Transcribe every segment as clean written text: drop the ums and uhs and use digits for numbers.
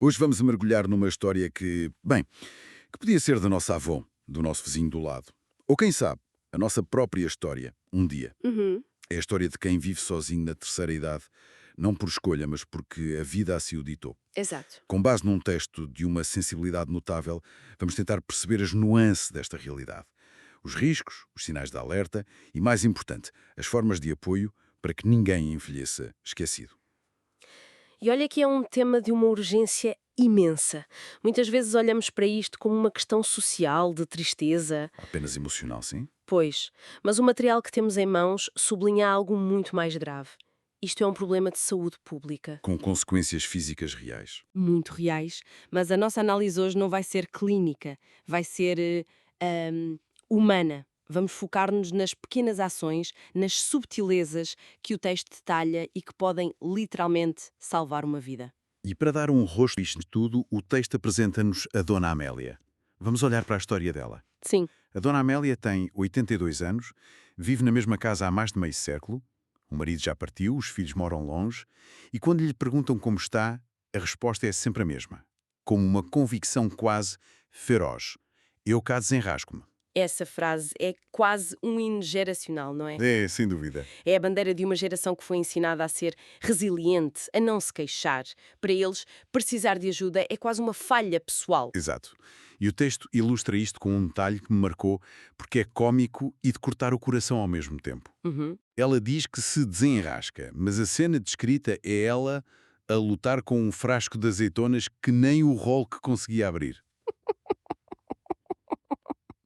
Hoje vamos mergulhar numa história que podia ser da nossa avó, do nosso vizinho do lado. Ou quem sabe, a nossa própria história, um dia. Uhum, É a história de quem vive sozinho na terceira idade, não por escolha, mas porque a vida assim o ditou. exato. Com base num texto de uma sensibilidade notável, vamos tentar perceber as nuances desta realidade. Os riscos, os sinais de alerta e, mais importante, as formas de apoio para que ninguém envelheça esquecido. E olha que é um tema de uma urgência imensa. Muitas vezes olhamos para isto como uma questão social, de tristeza. Apenas emocional, sim? Pois, mas o material que temos em mãos sublinha algo muito mais grave. Isto é um problema de saúde pública. Com consequências físicas reais. Muito reais, mas a nossa análise hoje não vai ser clínica, vai ser humana. Vamos focar-nos nas pequenas ações, nas subtilezas que o texto detalha e que podem literalmente salvar uma vida. E para dar um rosto a isto tudo, o texto apresenta-nos a Dona Amélia. Vamos olhar para a história dela. Sim, A Dona Amélia tem 82 anos, vive na mesma casa há mais de meio século, o marido já partiu, os filhos moram longe, e quando lhe perguntam como está, a resposta é sempre a mesma, com uma convicção quase feroz. Eu cá desenrasco-me. essa frase é quase um hino geracional, não é? É, sem dúvida. É a bandeira de uma geração que foi ensinada a ser resiliente, a não se queixar. Para eles, precisar de ajuda é quase uma falha pessoal. Exato. E o texto ilustra isto com um detalhe que me marcou porque é cómico e de cortar o coração ao mesmo tempo. Uhum. Ela diz que se desenrasca, mas a cena descrita é ela a lutar com um frasco de azeitonas que nem o rolo que conseguia abrir.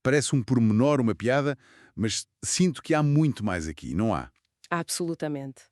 Parece um pormenor, uma piada, mas sinto que há muito mais aqui, não há? Absolutamente.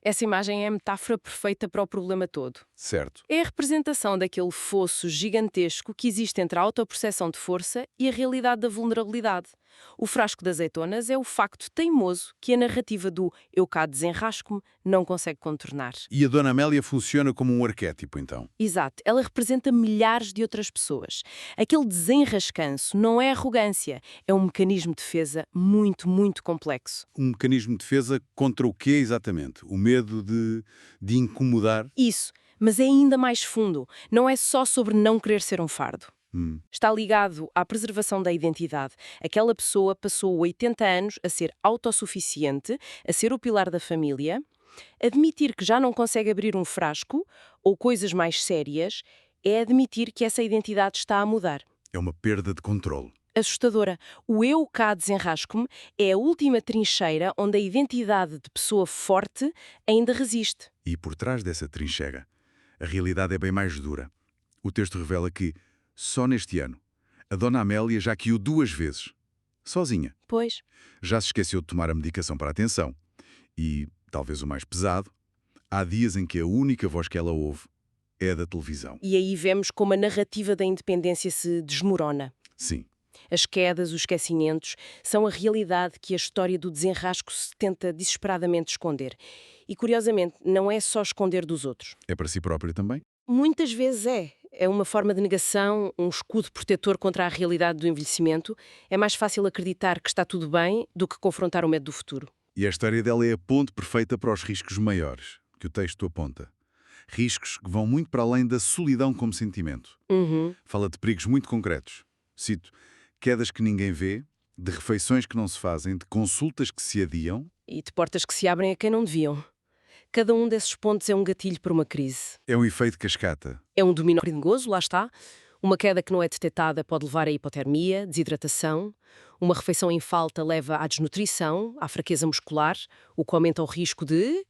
Essa imagem é a metáfora perfeita para o problema todo. Certo. É a representação daquele fosso gigantesco que existe entre a autoperceção de força e a realidade da vulnerabilidade. O frasco de azeitonas é o facto teimoso que a narrativa do eu cá desenrasco-me não consegue contornar. E a Dona Amélia funciona como um arquétipo, então. Exato, ela representa milhares de outras pessoas. Aquele desenrascanço não é arrogância, é um mecanismo de defesa muito, muito complexo. Um mecanismo de defesa contra o quê exatamente? O medo de incomodar? Isso, mas é ainda mais fundo, não é só sobre não querer ser um fardo. Hum. Está ligado à preservação da identidade. Aquela pessoa passou 80 anos a ser autossuficiente, a ser o pilar da família. Admitir que já não consegue abrir um frasco, ou coisas mais sérias, é admitir que essa identidade está a mudar. É uma perda de controle. Assustadora. O eu cá desenrasco-me é a última trincheira onde a identidade de pessoa forte ainda resiste. E por trás dessa trincheira, a realidade é bem mais dura. O texto revela que, só neste ano, a Dona Amélia já caiu 2 vezes. Sozinha. Pois. Já se esqueceu de tomar a medicação para a atenção. E, talvez o mais pesado, há dias em que a única voz que ela ouve é a da televisão. E aí vemos como a narrativa da independência se desmorona. Sim, As quedas, os esquecimentos, são a realidade que a história do desenrasco se tenta desesperadamente esconder. E, curiosamente, não é só esconder dos outros. é para si própria também? Muitas vezes é. É uma forma de negação, um escudo protetor contra a realidade do envelhecimento. É mais fácil acreditar que está tudo bem do que confrontar o medo do futuro. E a história dela é a ponte perfeita para os riscos maiores, que o texto aponta. Riscos que vão muito para além da solidão como sentimento. Uhum. Fala de perigos muito concretos. Cito, quedas que ninguém vê, de refeições que não se fazem, de consultas que se adiam. E de portas que se abrem a quem não deviam. Cada um desses pontos é um gatilho para uma crise. É um efeito cascata. É um dominó perigoso, lá está. Uma queda que não é detectada pode levar à hipotermia, desidratação. Uma refeição em falta leva à desnutrição, à fraqueza muscular, o que aumenta o risco de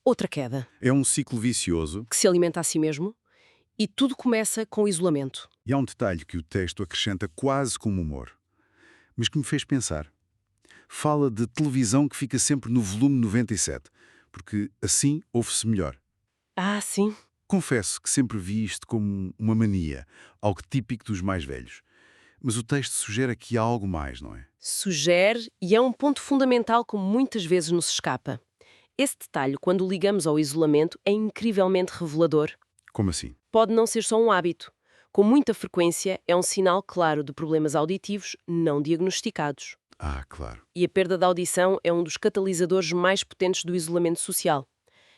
outra queda, É um ciclo vicioso. que se alimenta a si mesmo. E tudo começa com o isolamento. E há um detalhe que o texto acrescenta quase como humor, mas que me fez pensar. Fala de televisão que fica sempre no volume 97, porque assim ouve-se melhor. Ah, sim. Confesso que sempre vi isto como uma mania, algo típico dos mais velhos. Mas o texto sugere que há algo mais, não é? Sugere, e é um ponto fundamental como muitas vezes nos escapa. Esse detalhe, quando o ligamos ao isolamento, é incrivelmente revelador. Como assim? Pode não ser só um hábito. Com muita frequência, é um sinal claro de problemas auditivos não diagnosticados. Ah, claro. E a perda da audição é um dos catalisadores mais potentes do isolamento social.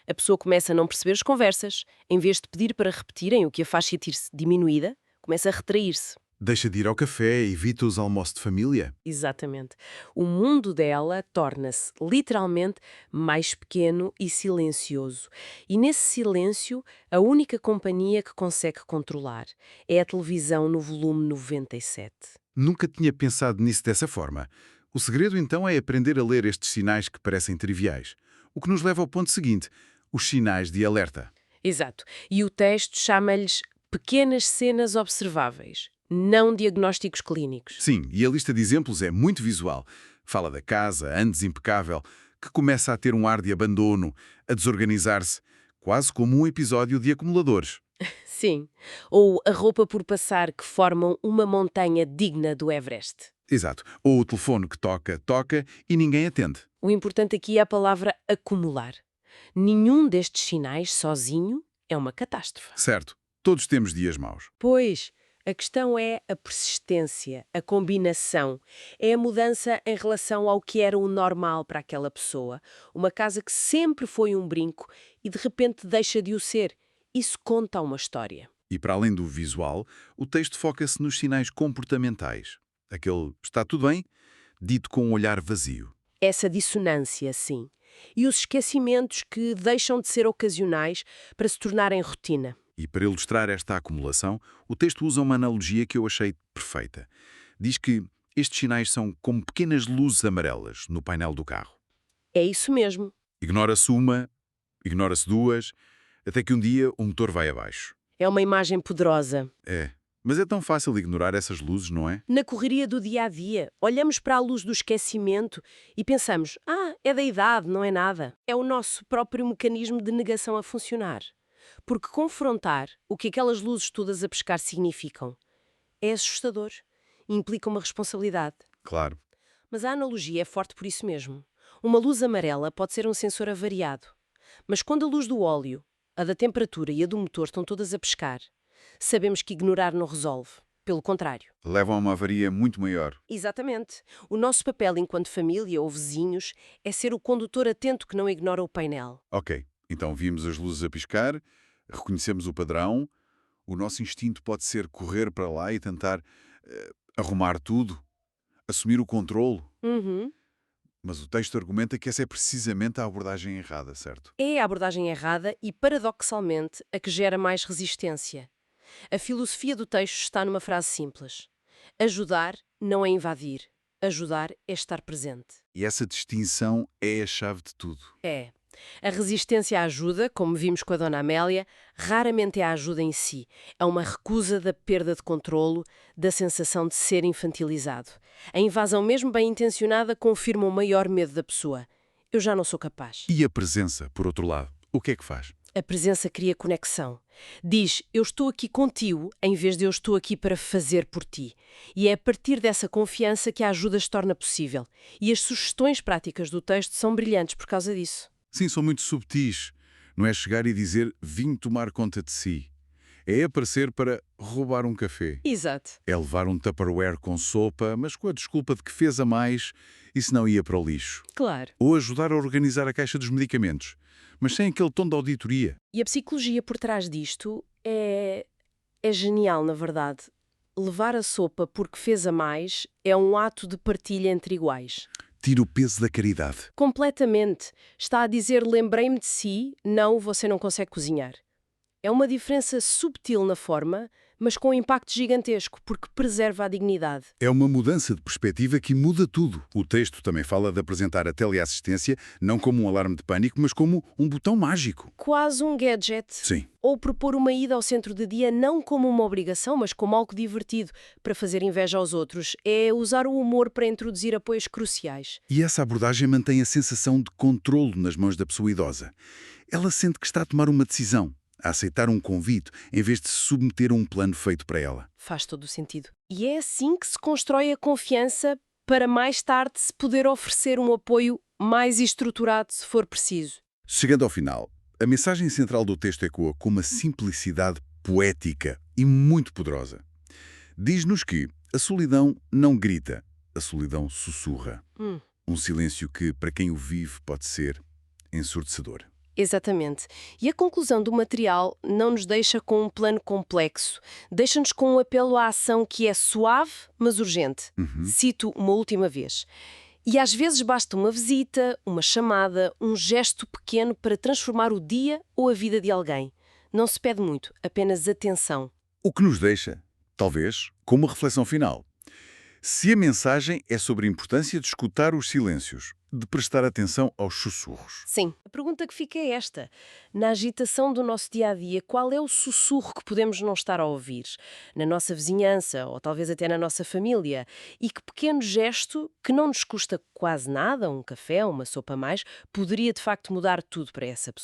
A pessoa começa a não perceber as conversas. Em vez de pedir para repetirem, o que a faz sentir-se diminuída, começa a retrair-se. Deixa de ir ao café, evita os almoços de família. Exatamente. O mundo dela torna-se, literalmente, mais pequeno e silencioso. E nesse silêncio, a única companhia que consegue controlar é a televisão no volume 97. Nunca tinha pensado nisso dessa forma. O segredo, então, é aprender a ler estes sinais que parecem triviais. O que nos leva ao ponto seguinte, os sinais de alerta. Exato. E o texto chama-lhes pequenas cenas observáveis, não diagnósticos clínicos. Sim, e a lista de exemplos é muito visual. Fala da casa, antes impecável, que começa a ter um ar de abandono, a desorganizar-se, quase como um episódio de acumuladores. Sim. Ou a roupa por passar que formam uma montanha digna do Everest. Exato. Ou o telefone que toca, toca e ninguém atende. O importante aqui é a palavra acumular. Nenhum destes sinais, sozinho, é uma catástrofe. Certo. Todos temos dias maus. Pois, a questão é a persistência, a combinação. É a mudança em relação ao que era o normal para aquela pessoa. Uma casa que sempre foi um brinco e de repente deixa de o ser. Isso conta uma história. E para além do visual, o texto foca-se nos sinais comportamentais. Aquele "está tudo bem?", dito com um olhar vazio. Essa dissonância, sim. E os esquecimentos que deixam de ser ocasionais para se tornarem rotina. E para ilustrar esta acumulação, o texto usa uma analogia que eu achei perfeita. Diz que estes sinais são como pequenas luzes amarelas no painel do carro. É isso mesmo. Ignora-se uma, ignora-se duas, até que um dia o motor vai abaixo. É uma imagem poderosa. É, mas é tão fácil ignorar essas luzes, não é? Na correria do dia-a-dia, olhamos para a luz do esquecimento e pensamos, é da idade, não é nada. É o nosso próprio mecanismo de negação a funcionar. Porque confrontar o que aquelas luzes todas a pescar significam é assustador e implica uma responsabilidade. Claro. Mas a analogia é forte por isso mesmo. Uma luz amarela pode ser um sensor avariado. Mas quando a luz do óleo, a da temperatura e a do motor estão todas a pescar, sabemos que ignorar não resolve. Pelo contrário. Levam a uma avaria muito maior. Exatamente. O nosso papel enquanto família ou vizinhos é ser o condutor atento que não ignora o painel. Ok, então vimos as luzes a piscar, reconhecemos o padrão, o nosso instinto pode ser correr para lá e tentar arrumar tudo, assumir o controlo. Uhum. Mas o texto argumenta que essa é precisamente a abordagem errada, certo? É a abordagem errada e, paradoxalmente, a que gera mais resistência. A filosofia do texto está numa frase simples. Ajudar não é invadir. Ajudar é estar presente. E essa distinção é a chave de tudo. É. A resistência à ajuda, como vimos com a Dona Amélia, raramente é a ajuda em si. É uma recusa da perda de controlo, da sensação de ser infantilizado. A invasão, mesmo bem intencionada, confirma o maior medo da pessoa. Eu já não sou capaz. E a presença, por outro lado, o que é que faz? A presença cria conexão. Diz, eu estou aqui contigo, em vez de eu estou aqui para fazer por ti. E é a partir dessa confiança que a ajuda se torna possível. E as sugestões práticas do texto são brilhantes por causa disso. Sim, são muito subtis. Não é chegar e dizer, vim tomar conta de si. É aparecer para roubar um café. Exato. É levar um Tupperware com sopa, mas com a desculpa de que fez a mais e se não ia para o lixo. Claro. Ou ajudar a organizar a caixa dos medicamentos, mas sem aquele tom de auditoria. E a psicologia por trás disto é genial, na verdade. Levar a sopa porque fez a mais é um ato de partilha entre iguais. Tira o peso da caridade. Completamente. Está a dizer, lembrei-me de si, não, você não consegue cozinhar. É uma diferença subtil na forma, mas com um impacto gigantesco, porque preserva a dignidade. É uma mudança de perspectiva que muda tudo. O texto também fala de apresentar a teleassistência não como um alarme de pânico, mas como um botão mágico. Quase um gadget. Sim. Ou propor uma ida ao centro de dia não como uma obrigação, mas como algo divertido, para fazer inveja aos outros. É usar o humor para introduzir apoios cruciais. E essa abordagem mantém a sensação de controlo nas mãos da pessoa idosa. Ela sente que está a tomar uma decisão, a aceitar um convite, em vez de se submeter a um plano feito para ela. Faz todo o sentido. E é assim que se constrói a confiança para mais tarde se poder oferecer um apoio mais estruturado se for preciso. Chegando ao final, a mensagem central do texto ecoa com uma simplicidade poética e muito poderosa. Diz-nos que a solidão não grita, a solidão sussurra. Um silêncio que, para quem o vive, pode ser ensurdecedor. Exatamente. E a conclusão do material não nos deixa com um plano complexo. Deixa-nos com um apelo à ação que é suave, mas urgente. Uhum. Cito uma última vez. E às vezes basta uma visita, uma chamada, um gesto pequeno para transformar o dia ou a vida de alguém. Não se pede muito, apenas atenção. O que nos deixa, talvez, com uma reflexão final. Se a mensagem é sobre a importância de escutar os silêncios, de prestar atenção aos sussurros. Sim, a pergunta que fica é esta. Na agitação do nosso dia-a-dia, qual é o sussurro que podemos não estar a ouvir? Na nossa vizinhança, ou talvez até na nossa família? E que pequeno gesto, que não nos custa quase nada, um café, uma sopa a mais, poderia de facto mudar tudo para essa pessoa?